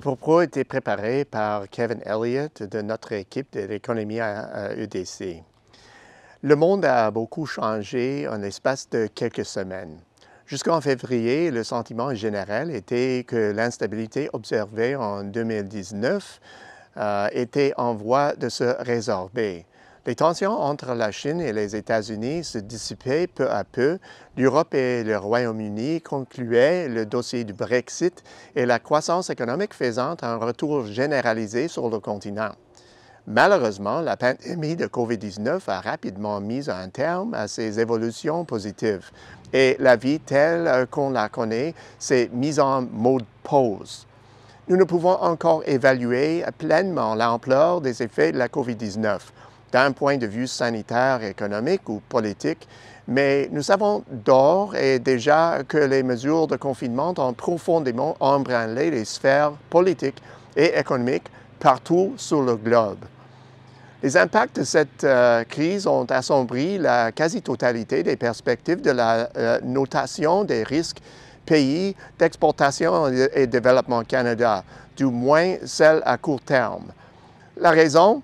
propos a été préparé par Kevin Elliott de notre équipe de l'économie à EDC. Le monde a beaucoup changé en l'espace de quelques semaines. Jusqu'en février, le sentiment général était que l'instabilité observée en 2019 était en voie de se résorber. Les tensions entre la Chine et les États-Unis se dissipaient peu à peu. L'Europe et le Royaume-Uni concluaient le dossier du Brexit et la croissance économique faisant un retour généralisé sur le continent. Malheureusement, la pandémie de COVID-19 a rapidement mis un terme à ces évolutions positives et la vie telle qu'on la connaît s'est mise en mode pause. Nous ne pouvons encore évaluer pleinement l'ampleur des effets de la COVID-19 d'un point de vue sanitaire, économique ou politique, mais nous savons d'ores et déjà que les mesures de confinement ont profondément embranlé les sphères politiques et économiques partout sur le globe. Les impacts de cette crise ont assombri la quasi-totalité des perspectives de la notation des risques pays d'exportation et développement Canada, du moins celle à court terme. La raison?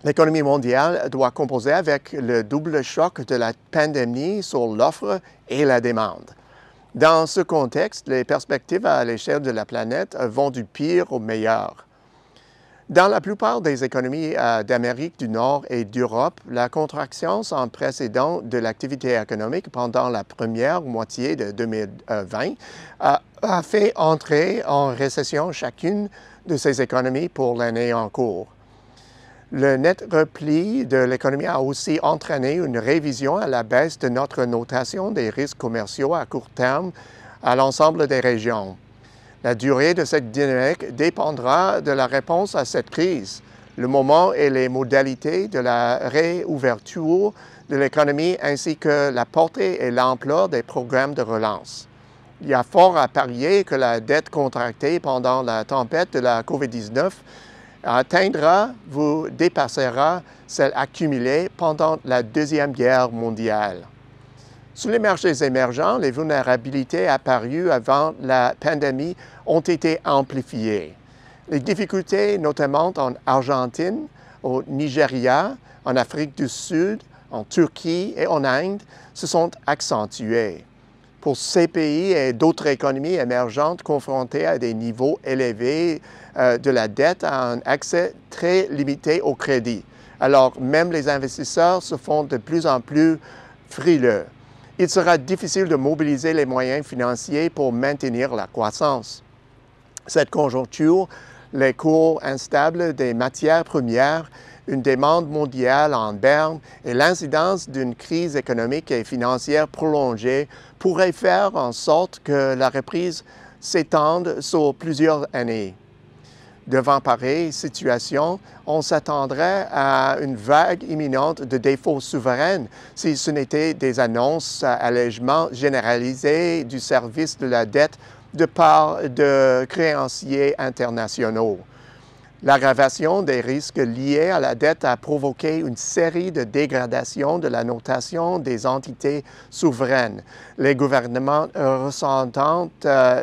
L'économie mondiale doit composer avec le double choc de la pandémie sur l'offre et la demande. Dans ce contexte, les perspectives à l'échelle de la planète vont du pire au meilleur. Dans la plupart des économies d'Amérique du Nord et d'Europe, la contraction sans précédent de l'activité économique pendant la première moitié de 2020 a fait entrer en récession chacune de ces économies pour l'année en cours. Le net repli de l'économie a aussi entraîné une révision à la baisse de notre notation des risques commerciaux à court terme à l'ensemble des régions. La durée de cette dynamique dépendra de la réponse à cette crise, le moment et les modalités de la réouverture de l'économie ainsi que la portée et l'ampleur des programmes de relance. Il y a fort à parier que la dette contractée pendant la tempête de la COVID-19 atteindra ou dépassera celle accumulée pendant la Deuxième Guerre mondiale. Sur les marchés émergents, les vulnérabilités apparues avant la pandémie ont été amplifiées. Les difficultés, notamment en Argentine, au Nigeria, en Afrique du Sud, en Turquie et en Inde, se sont accentuées. Pour ces pays et d'autres économies émergentes confrontées à des niveaux élevés de la dette à un accès très limité au crédit. Alors même les investisseurs se font de plus en plus frileux. Il sera difficile de mobiliser les moyens financiers pour maintenir la croissance. Cette conjoncture, les cours instables des matières premières, une demande mondiale en berne et l'incidence d'une crise économique et financière prolongée pourraient faire en sorte que la reprise s'étende sur plusieurs années. Devant pareille situation, on s'attendrait à une vague imminente de défauts souverains si ce n'était des annonces allègements généralisés du service de la dette de part de créanciers internationaux. L'aggravation des risques liés à la dette a provoqué une série de dégradations de la notation des entités souveraines, les gouvernements ressentant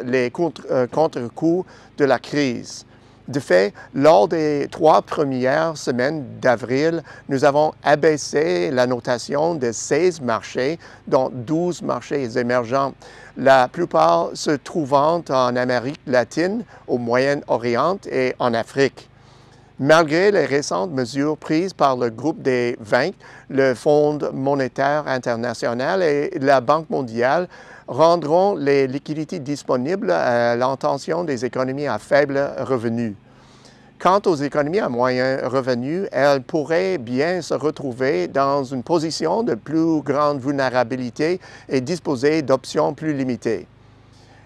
les contre-coups de la crise. De fait, lors des 3 premières semaines d'avril, nous avons abaissé la notation de 16 marchés, dont 12 marchés émergents, la plupart se trouvant en Amérique latine, au Moyen-Orient et en Afrique. Malgré les récentes mesures prises par le groupe des 20, le Fonds monétaire international et la Banque mondiale rendront les liquidités disponibles à l'intention des économies à faible revenu. Quant aux économies à moyen revenu, elles pourraient bien se retrouver dans une position de plus grande vulnérabilité et disposer d'options plus limitées.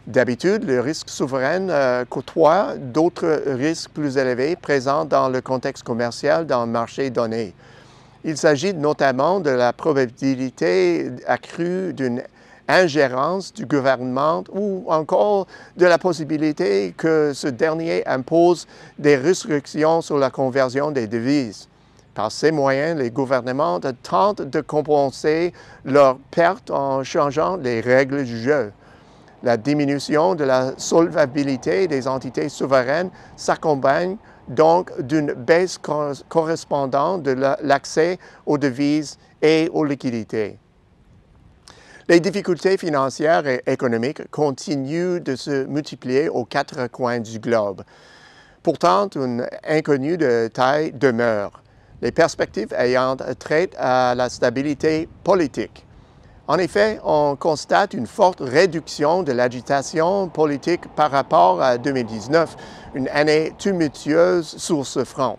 D'habitude, le risque souverain côtoie d'autres risques plus élevés présents dans le contexte commercial d'un marché donné. Il s'agit notamment de la probabilité accrue d'une ingérence du gouvernement ou encore de la possibilité que ce dernier impose des restrictions sur la conversion des devises. Par ces moyens, les gouvernements tentent de compenser leurs pertes en changeant les règles du jeu. La diminution de la solvabilité des entités souveraines s'accompagne donc d'une baisse correspondante de l'accès aux devises et aux liquidités. Les difficultés financières et économiques continuent de se multiplier aux quatre coins du globe. Pourtant, une inconnue de taille demeure, les perspectives ayant trait à la stabilité politique. En effet, on constate une forte réduction de l'agitation politique par rapport à 2019, une année tumultueuse sur ce front.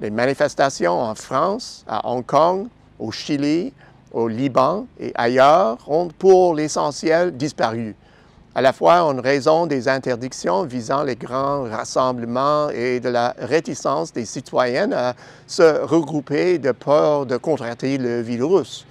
Les manifestations en France, à Hong Kong, au Chili, au Liban et ailleurs ont pour l'essentiel disparu, à la fois en raison des interdictions visant les grands rassemblements et de la réticence des citoyennes à se regrouper de peur de contracter le virus.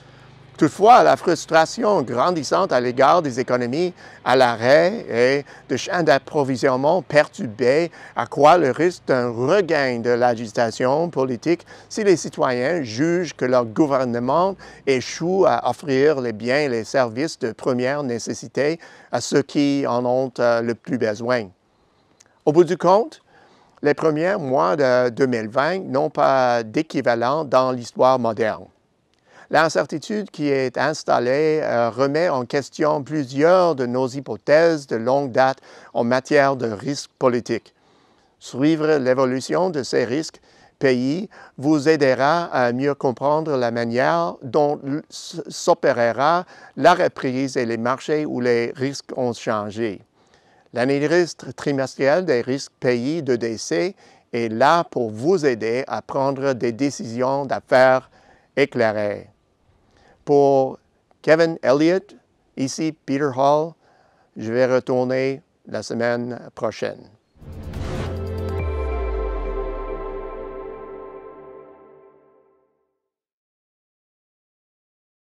Toutefois, la frustration grandissante à l'égard des économies à l'arrêt et de chaînes d'approvisionnement perturbées accroît le risque d'un regain de l'agitation politique si les citoyens jugent que leur gouvernement échoue à offrir les biens et les services de première nécessité à ceux qui en ont le plus besoin. Au bout du compte, les premiers mois de 2020 n'ont pas d'équivalent dans l'histoire moderne. L'incertitude qui est installée remet en question plusieurs de nos hypothèses de longue date en matière de risques politiques. Suivre l'évolution de ces risques pays vous aidera à mieux comprendre la manière dont s'opérera la reprise et les marchés où les risques ont changé. L'analyse trimestrielle des risques pays d'EDC est là pour vous aider à prendre des décisions d'affaires éclairées. Pour Kevin Elliott, ici Peter Hall, je vais retourner la semaine prochaine.